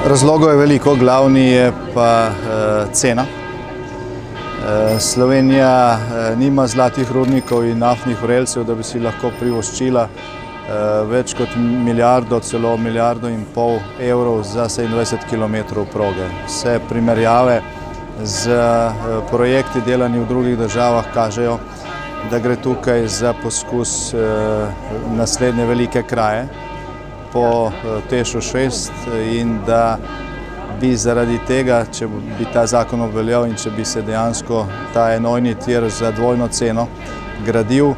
Razlogov je veliko, glavni je pa cena. Slovenija nima zlatih rudnikov in naftnih vrelcev, da bi si lahko privoščila več kot milijardo, celo milijardo in pol evrov za 27 km proge. Vse primerjave z projekti delani v drugih državah kažejo, da gre tukaj za poskus naslednje velike kraje po Tešu 6 in da bi zaradi tega, če bi ta zakon obveljal in če bi se dejansko ta enojni tir za dvojno ceno gradil,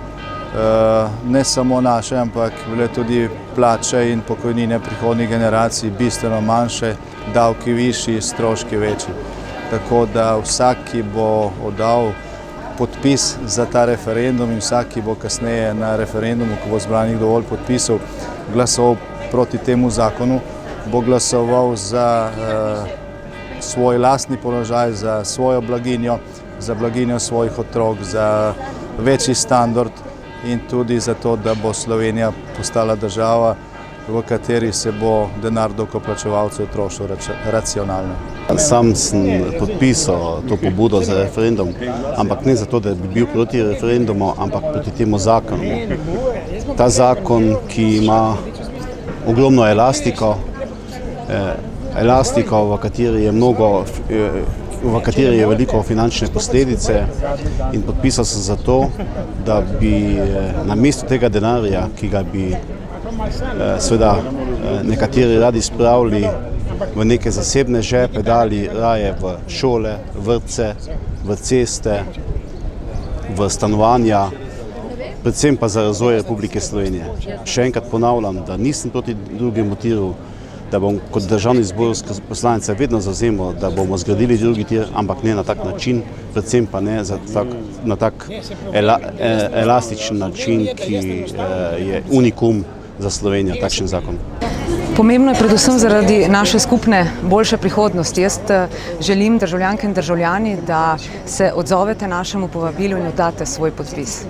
ne samo naše, ampak bile tudi plače in pokojnine prihodnjih generacij bistveno manjše, davki višji, stroški večji. Tako da vsak, ki bo oddal podpis za ta referendum in vsak, ki bo kasneje na referendumu, ko bo zbranih dovolj podpisov, glasoval proti temu zakonu, bo glasoval za svoj lastni položaj, za svojo blaginjo, za blaginjo svojih otrok, za večji standard in tudi za to, da bo Slovenija postala država, v kateri se bo denar davkoplačevalcev trošil racionalno. Sam sem podpisal to pobudo za referendum, ampak ne zato, da bi bil proti referendumu, ampak proti temu zakonu. Ta zakon, ki ima ogromno elastiko, v kateri je veliko finančne posledice, in podpisal sem za to, da bi namesto tega denarja, ki ga bi seveda nekateri radi spravili v neke zasebne žepe, dali raje v šole, vrtce, v ceste, v stanovanja, predvsem pa za razvoj Republike Slovenije. Še enkrat ponavljam, da nisem proti drugemu tiru, da bom kot državni zborski poslanec vedno zavzemal, da bomo zgradili drugi tir, ampak ne na tak način, predvsem pa ne na tak elastičen način, ki je unikum za Slovenijo, takšen zakon. Pomembno je predvsem zaradi naše skupne boljše prihodnosti. Jaz želim, državljanke in državljani, da se odzovete našemu povabilu in oddate svoj podpis.